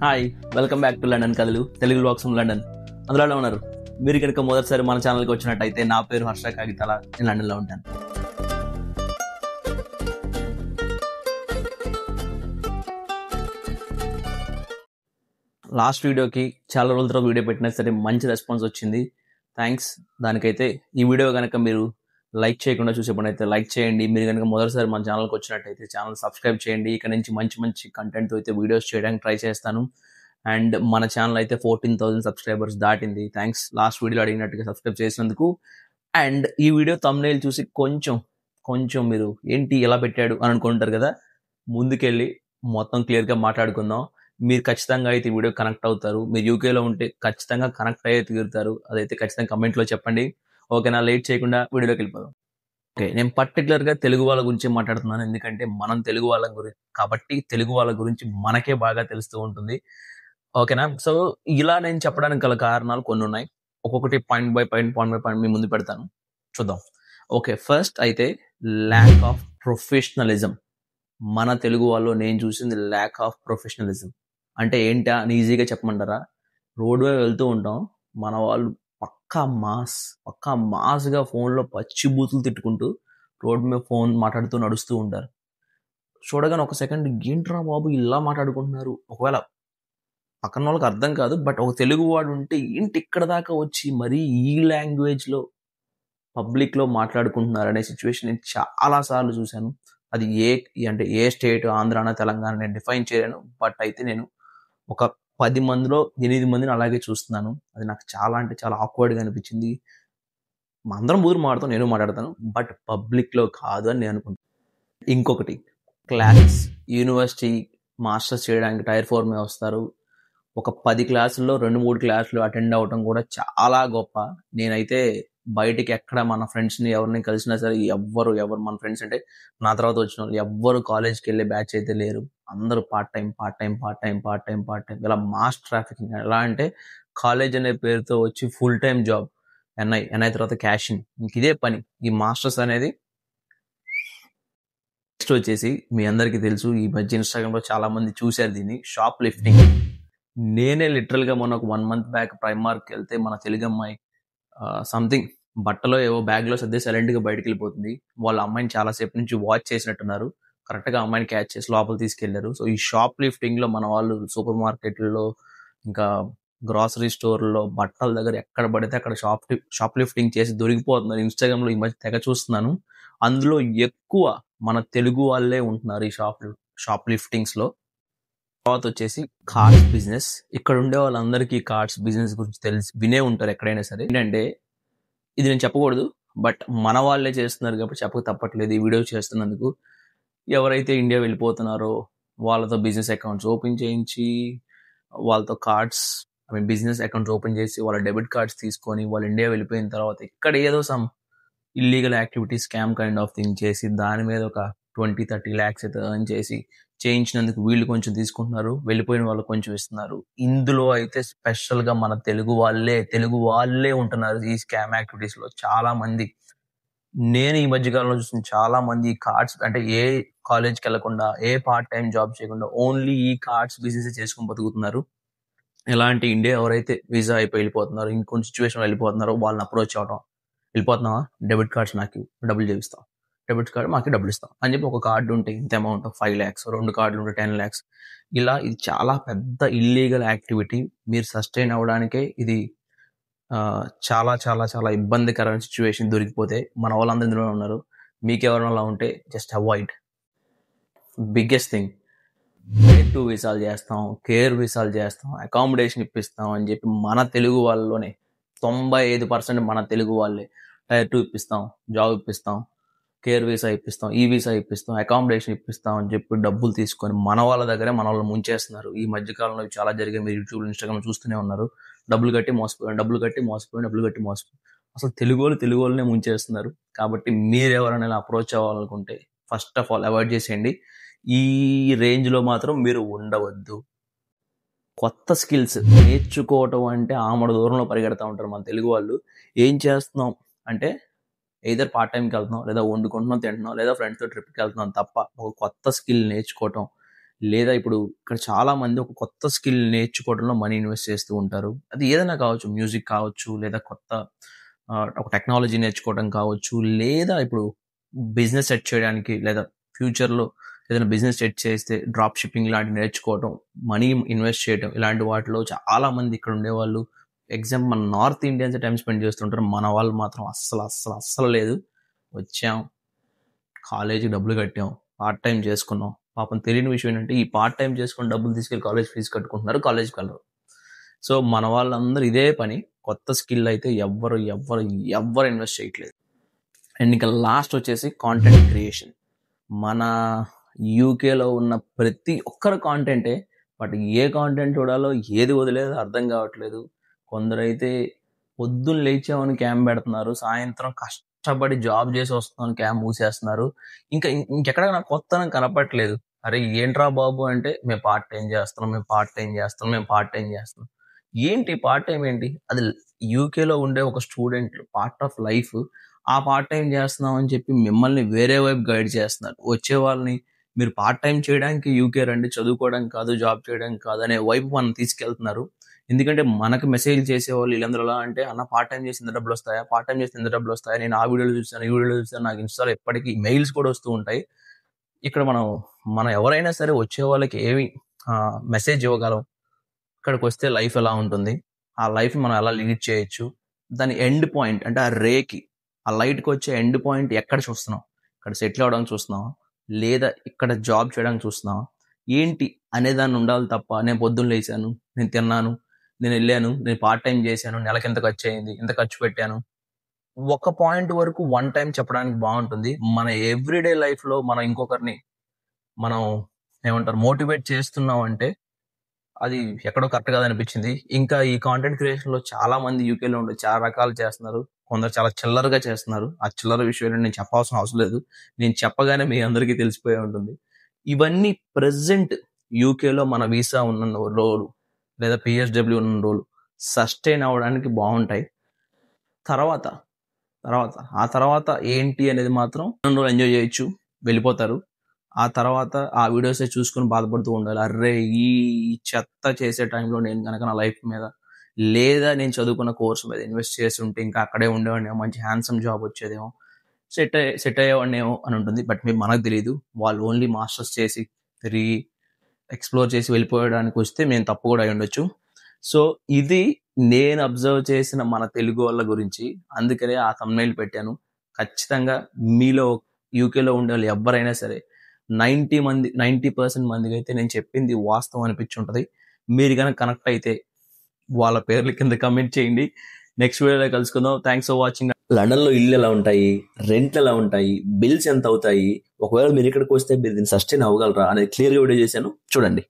Hi, welcome back to London కథలు Telugu blogs from London. అందులో ఉన్నారు. మీరు కనుక మొదటిసారి మన ఛానల్కి వచ్చినట్టయితే నా పేరు హర్ష కాగితాల, నేను లండన్లో ఉంటాను. లాస్ట్ వీడియోకి చాలా రోజుల తర్వాత వీడియో పెట్టినా సరే మంచి రెస్పాన్స్ వచ్చింది. థ్యాంక్స్. దానికైతే ఈ వీడియో కనుక మీరు లైక్ చేయకుండా చూసేప్పుడైతే లైక్ చేయండి. మీరు కనుక మొదటిసారి మన ఛానల్కి వచ్చినట్టయితే ఛానల్ సబ్స్క్రైబ్ చేయండి. ఇక్కడ నుంచి మంచి మంచి కంటెంట్తో అయితే వీడియోస్ చేయడానికి ట్రై చేస్తాను. అండ్ మన ఛానల్ అయితే 14,000 సబ్స్క్రైబర్స్ దాటింది. థ్యాంక్స్ లాస్ట్ వీడియోలో అడిగినట్టుగా సబ్స్క్రైబ్ చేసినందుకు. అండ్ ఈ వీడియో థంబ్నెయిల్ చూసి కొంచెం మీరు ఏంటి ఎలా పెట్టాడు అని అనుకుంటారు కదా. ముందుకెళ్ళి మొత్తం క్లియర్గా మాట్లాడుకుందాం. మీరు ఖచ్చితంగా అయితే ఈ వీడియో కనెక్ట్ అవుతారు. మీరు యూకేలో ఉంటే ఖచ్చితంగా కనెక్ట్ అయ్యే తీరుతారు. అదైతే ఖచ్చితంగా కమెంట్లో చెప్పండి. ఓకేనా? లేట్ చేయకుండా వీడియోలోకి వెళ్ళిపోదాం. ఓకే, నేను పర్టికులర్గా తెలుగు వాళ్ళ గురించి మాట్లాడుతున్నాను. ఎందుకంటే మనం తెలుగు వాళ్ళ గురించి కాబట్టి తెలుగు వాళ్ళ గురించి మనకే బాగా తెలుస్తూ ఉంటుంది. ఓకేనా? సో ఇలా నేను చెప్పడానికి గల కారణాలు కొన్ని ఉన్నాయి. ఒక్కొక్కటి పాయింట్ బై పాయింట్ మీ ముందు పెడతాను, చూద్దాం. ఓకే, ఫస్ట్ అయితే ల్యాక్ ఆఫ్ ప్రొఫెషనలిజం. మన తెలుగు వాళ్ళు నేను చూసింది ల్యాక్ ఆఫ్ ప్రొఫెషనలిజం అంటే ఏంటా అని ఈజీగా చెప్పమంటారా? రోడ్ వే వెళ్తూ ఉంటాం, మన వాళ్ళు పక్కా మాస్గా ఫోన్లో పచ్చి బూతులు తిట్టుకుంటూ రోడ్ మీద ఫోన్ మాట్లాడుతూ నడుస్తూ ఉంటారు. చూడగానే ఒక సెకండ్ ఏంట్రా బాబు ఇలా మాట్లాడుకుంటున్నారు. ఒకవేళ పక్కన వాళ్ళకి అర్థం కాదు, బట్ ఒక తెలుగు వాడు ఉంటే ఏంటి ఇక్కడ దాకా వచ్చి మరీ ఈ లాంగ్వేజ్లో పబ్లిక్లో మాట్లాడుకుంటున్నారు అనే సిచ్యువేషన్ నేను చాలాసార్లు చూశాను. అది ఏ స్టేట్, ఆంధ్రానా తెలంగాణ నేను డిఫైన్ చేయలేను. బట్ అయితే నేను ఒక 10 మందిలో 8 మందిని అలాగే చూస్తున్నాను. అది నాకు చాలా అంటే చాలా ఆక్వర్డ్గా అనిపించింది. మా అందరం ఊరు మాట్లాడతాం, నేను మాట్లాడతాను, బట్ పబ్లిక్లో కాదు అని నేను అనుకుంటాను. ఇంకొకటి, క్లాసెస్, యూనివర్సిటీ మాస్టర్స్ చేయడానికి టైర్ 4 మీద వస్తారు. ఒక 10 క్లాసుల్లో 2-3 క్లాసులు అటెండ్ అవ్వటం కూడా చాలా గొప్ప. నేనైతే బయటికి ఎక్కడ మన ఫ్రెండ్స్ని ఎవరిని కలిసినా సరే ఎవరు మన ఫ్రెండ్స్ అంటే నా తర్వాత వచ్చిన వాళ్ళు ఎవ్వరు కాలేజ్కి వెళ్ళే బ్యాచ్ అయితే లేరు. అందరూ పార్ట్ టైం ఇలా మాస్ ట్రాఫికింగ్. ఎలా అంటే కాలేజ్ అనే పేరుతో వచ్చి ఫుల్ టైం జాబ్, ఎన్ఐ తర్వాత క్యాషింగ్, ఇంక ఇదే పని ఈ మాస్టర్స్ అనేది. నెక్స్ట్ వచ్చేసి మీ అందరికీ తెలుసు, ఈ మధ్య ఇన్స్టాగ్రామ్లో చాలా మంది చూశారు దీన్ని, షాప్ లిఫ్టింగ్. నేనే లిటరల్గా మొన్న ఒక 1 month బ్యాక్ ప్రైమార్కి వెళ్తే మన తెలుగు అమ్మాయి సంథింగ్ బట్టలో ఏవో బ్యాగ్లో సర్దే సైలెంట్గా బయటకు వెళ్ళిపోతుంది. వాళ్ళ అమ్మాయిని చాలాసేపు నుంచి వాచ్ చేసినట్టున్నారు. కరెక్ట్గా అమ్మాయిని క్యాచ్ చేసి లోపల తీసుకెళ్లారు. సో ఈ షాప్ లిఫ్టింగ్లో మన వాళ్ళు సూపర్ మార్కెట్లలో, ఇంకా గ్రాసరీ స్టోర్లో, బట్టల దగ్గర ఎక్కడ పడితే అక్కడ షాప్ లిఫ్టింగ్ చేసి దొరికిపోతున్నారు. ఇన్స్టాగ్రామ్లో ఈ మధ్య తెగ చూస్తున్నాను. అందులో ఎక్కువ మన తెలుగు వాళ్ళే ఉంటున్నారు ఈ షాప్ లిఫ్టింగ్స్లో. తర్వాత వచ్చేసి కార్డ్స్ బిజినెస్. ఇక్కడ ఉండే వాళ్ళందరికీ కార్డ్స్ బిజినెస్ గురించి వినే ఉంటారు ఎక్కడైనా సరే. ఏంటంటే ఇది నేను చెప్పకూడదు, బట్ మన వాళ్ళే చేస్తున్నారు కాబట్టి చెప్పక తప్పట్లేదు. ఈ వీడియో చేస్తున్నందుకు ఎవరైతే ఇండియా వెళ్ళిపోతున్నారో వాళ్ళతో బిజినెస్ అకౌంట్స్ ఓపెన్ చేయించి, వాళ్ళతో బిజినెస్ అకౌంట్స్ ఓపెన్ చేసి వాళ్ళ డెబిట్ కార్డ్స్ తీసుకొని వాళ్ళు ఇండియా వెళ్ళిపోయిన తర్వాత ఇక్కడ ఏదో some illegal activity, scam kind of thing చేసి దాని మీద ఒక 20-30 lakhs అయితే ఎర్న్ చేసి చేయించినందుకు వీళ్ళు కొంచెం తీసుకుంటున్నారు, వెళ్ళిపోయిన వాళ్ళు కొంచెం ఇస్తున్నారు. ఇందులో అయితే స్పెషల్గా మన తెలుగు వాళ్ళే ఉంటున్నారు ఈ స్కామ్ యాక్టివిటీస్లో చాలా మంది. నేను ఈ మధ్యకాలంలో చూసిన చాలా మంది ఈ కార్డ్స్ అంటే ఏ కాలేజ్కి వెళ్లకుండా, ఏ పార్ట్ టైం జాబ్ చేయకుండా ఓన్లీ ఈ కార్డ్స్ బిజినెస్ చేసుకుని బతుకుతున్నారు. ఎలాంటి ఇండియా ఎవరైతే వీసా అయిపోయి వెళ్ళిపోతున్నారో, ఇంకొన్ని సిచ్యువేషన్ వెళ్ళిపోతున్నారో వాళ్ళని అప్రోచ్ అవడం, వెళ్ళిపోతున్నావా, డెబిట్ కార్డ్స్ నాకు డబ్బులు చేపిస్తాం, డెబిట్ కార్డు మాకు డబ్బులు ఇస్తాం అని చెప్పి ఒక కార్డు ఉంటే ఇంత అమౌంట్ 5 lakhs, 2 కార్డులు ఉంటే 10 lakhs. ఇలా ఇది చాలా పెద్ద ఇల్లీగల్ యాక్టివిటీ. మీరు సస్టైన్ అవ్వడానికే ఇది చాలా చాలా చాలా ఇబ్బందికరమైన సిచ్యువేషన్. దొరికిపోతే మన వాళ్ళందరూ ఇందులో ఉన్నారు. మీకు ఎవరైనా అలా ఉంటే just avoid. Biggest thing, tier 2 వీసాలు చేస్తాం, కేర్ వీసాలు చేస్తాం, అకామిడేషన్ ఇప్పిస్తాం అని చెప్పి మన తెలుగు వాళ్ళలోనే 95% మన తెలుగు వాళ్ళే టైర్ 2 ఇప్పిస్తాం, జాబ్ ఇప్పిస్తాం, కేర్ వీసా ఇప్పిస్తాం, ఈ వీసా ఇప్పిస్తాం, అకామిడేషన్ ఇప్పిస్తాం అని చెప్పి డబ్బులు తీసుకొని మన వాళ్ళ దగ్గరే మన వాళ్ళు ముంచేస్తున్నారు. ఈ మధ్యకాలంలో చాలా జరిగాయి. మీరు యూట్యూబ్, ఇన్స్టాగ్రామ్ చూస్తూనే ఉన్నారు. డబ్బులు కట్టి మోసపోయాం. అసలు తెలుగు వాళ్ళనే ముంచేస్తున్నారు. కాబట్టి మీరు ఎవరైనా ఇలా అప్రోచ్ అవ్వాలనుకుంటే ఫస్ట్ ఆఫ్ ఆల్ అవాయిడ్ చేసేయండి. ఈ రేంజ్లో మాత్రం మీరు ఉండవద్దు. కొత్త స్కిల్స్ నేర్చుకోవటం అంటే ఆమడ దూరంలో పరిగెడతా ఉంటారు మన తెలుగు వాళ్ళు. ఏం చేస్తున్నాం అంటే ఎయిదర్ పార్ట్ టైంకి వెళ్తున్నాం, లేదా వండుకుంటున్నాం, తింటున్నాం, లేదా ఫ్రెండ్స్తో ట్రిప్కి వెళ్తున్నాం తప్ప ఒక కొత్త స్కిల్ నేర్చుకోవటం, లేదా ఇప్పుడు ఇక్కడ చాలా మంది ఒక కొత్త స్కిల్ నేర్చుకోవడంలో మనీ ఇన్వెస్ట్ చేస్తూ ఉంటారు. అది ఏదైనా కావచ్చు, మ్యూజిక్ కావచ్చు, లేదా కొత్త ఒక టెక్నాలజీ నేర్చుకోవడం కావచ్చు, లేదా ఇప్పుడు బిజినెస్ సెట్ చేయడానికి, లేదా ఫ్యూచర్‌లో ఏదైనా బిజినెస్ సెట్ చేస్తే డ్రాప్ షిప్పింగ్ ఇలాంటివి నేర్చుకోవడం, మనీ ఇన్వెస్ట్ చేయడం, ఇలాంటి వాటిలో చాలా మంది ఇక్కడ ఉండేవాళ్ళు మన నార్త్ ఇండియన్స్ టైమ్ స్పెండ్ చేస్తుంటారు. మన వాళ్ళు మాత్రం అస్సలు లేదు. వచ్చాం, కాలేజీకి డబ్బులు కట్టాం, పార్ట్ టైం చేసుకున్నాం. పాపం తెలియని విషయం ఏంటంటే ఈ పార్ట్ టైం చేసుకుని డబ్బులు తీసుకెళ్ళి కాలేజ్ ఫీజు కట్టుకుంటున్నారు, కాలేజ్కి వెళ్ళరు. సో మన వాళ్ళందరూ ఇదే పని. కొత్త స్కిల్ అయితే ఎవ్వరు ఇన్వెస్ట్ చేయట్లేదు. అండ్ ఇంకా లాస్ట్ వచ్చేసి కాంటెంట్ క్రియేషన్. మన యూకేలో ఉన్న ప్రతి ఒక్కరు కాంటెంటే, బట్ ఏ కాంటెంట్ చూడాలో ఏది వదిలేదో అర్థం కావట్లేదు. కొందరైతే పొద్దున్న లేచామని క్యాంప్ పెడుతున్నారు, సాయంత్రం కష్టపడి జాబ్ చేసి వస్తున్నాను క్యాంప్ మూసేస్తున్నారు. ఇంకెక్కడ నాకు కొత్త కనపట్లేదు. అరే ఏంట్రా బాబు అంటే మేము పార్ట్ టైం చేస్తున్నాం. ఏంటి పార్ట్ టైం ఏంటి? అది యూకేలో ఉండే ఒక స్టూడెంట్ పార్ట్ ఆఫ్ లైఫ్. ఆ పార్ట్ టైం చేస్తున్నాం అని చెప్పి మిమ్మల్ని వేరే వైపు గైడ్ చేస్తున్నారు. వచ్చే వాళ్ళని మీరు పార్ట్ టైం చేయడానికి యూకే రండి, చదువుకోవడానికి కాదు, జాబ్ చేయడానికి కాదు అనే వైపు మనం తీసుకెళ్తున్నారు. ఎందుకంటే మనకు మెసేజ్ చేసేవాళ్ళు వీళ్ళందరూ ఎలా అంటే, అన్న పార్ట్ టైం చేసి ఇంత డబ్బులు వస్తాయా, నేను ఆ వీడియోలు చూస్తాను, ఈ వీడియోలు చూస్తాను, నాకు ఇన్స్టాలో ఎప్పటికీ మెయిల్స్ కూడా వస్తూ ఉంటాయి. ఇక్కడ మనం ఎవరైనా సరే వచ్చే వాళ్ళకి ఏమి మెసేజ్ ఇవ్వగలం, ఇక్కడికి వస్తే లైఫ్ ఎలా ఉంటుంది, ఆ లైఫ్ మనం ఎలా లీడ్ చేయొచ్చు, దాని ఎండ్ పాయింట్ అంటే ఆ రేకి, ఆ లైట్కి వచ్చే ఎండ్ పాయింట్ ఎక్కడ చూస్తున్నాం, ఇక్కడ సెటిల్ అవ్వడానికి చూస్తున్నావా, లేదా ఇక్కడ జాబ్ చేయడానికి చూస్తున్నావా, ఏంటి అనేదాన్ని ఉండాలి తప్ప నేను పొద్దున్న లేచాను, నేను తిన్నాను, నేను వెళ్ళాను, నేను పార్ట్ టైం చేశాను, నెలకి ఎంత ఖర్చు అయింది, ఎంత ఖర్చు పెట్టాను, ఒక పాయింట్ వరకు వన్ టైం చెప్పడానికి బాగుంటుంది. మన ఎవ్రీడే లైఫ్లో మనం ఇంకొకరిని మనం మోటివేట్ చేస్తున్నాం అంటే అది ఎక్కడో కరెక్ట్ కాదు అనిపించింది. ఇంకా ఈ కాంటెంట్ క్రియేషన్ లో చాలా మంది యూకేలో ఉండి చాలా రకాలు చేస్తున్నారు. కొందరు చాలా చిల్లరగా చేస్తున్నారు. ఆ చిల్లర విషయాలు నేను చెప్పాల్సిన అవసరం లేదు, నేను చెప్పగానే మీ అందరికీ తెలిసిపోయి ఉంటుంది. ఇవన్నీ ప్రెసెంట్ యూకేలో మన వీసా ఉన్న రోజు లేదా పిఎస్డబ్ల్యూ ఉన్న రోజు సస్టైన్ అవ్వడానికి బాగుంటాయి. ఆ తర్వాత ఏంటి అనేది మాత్రం రోజులు ఎంజాయ్ చేయొచ్చు, వెళ్ళిపోతారు. ఆ తర్వాత ఆ వీడియోసే చూసుకుని బాధపడుతూ ఉండాలి. అర్రే ఈ చెత్త చేసే టైంలో నేను కనుక నా లైఫ్ మీద లేదా నేను చదువుకున్న కోర్స్ మీద ఇన్వెస్ట్ చేసి ఉంటే ఇంకా అక్కడే ఉండేవాడినేమో, మంచి హ్యాండ్సమ్ జాబ్ వచ్చేదేమో, సెట్ అయ్యేవాడినేమో అని ఉంటుంది. బట్ మనకు తెలియదు, వాళ్ళు ఓన్లీ మాస్టర్స్ చేసి తిరిగి ఎక్స్ప్లోర్ చేసి వెళ్ళిపోయడానికి వస్తే మేము తప్పు కూడా అయి ఉండొచ్చు. సో ఇది నేను అబ్జర్వ్ చేసిన మన తెలుగు వాళ్ళ గురించి, అందుకనే ఆ thumbnail పెట్టాను. ఖచ్చితంగా మీలో యూకేలో ఉండే వాళ్ళు ఎవరైనా సరే 90% మందికి అయితే నేను చెప్పింది వాస్తవం అనిపించుంటది. మీరు కనుక కనెక్ట్ అయితే వాళ్ళ పేర్ల కింద కమెంట్ చేయండి. నెక్స్ట్ వీడియోలో కలుసుకుందాం. Thanks for watching. లండన్లో ఇల్లు ఎలా ఉంటాయి, రెంట్లు ఎలా ఉంటాయి, బిల్స్ ఎంత అవుతాయి, ఒకవేళ మీరు ఇక్కడికి వస్తే మీరు దీన్ని సస్టైన్ అవ్వగలరా అనేది క్లియర్గా వీడియో చేశాను, చూడండి.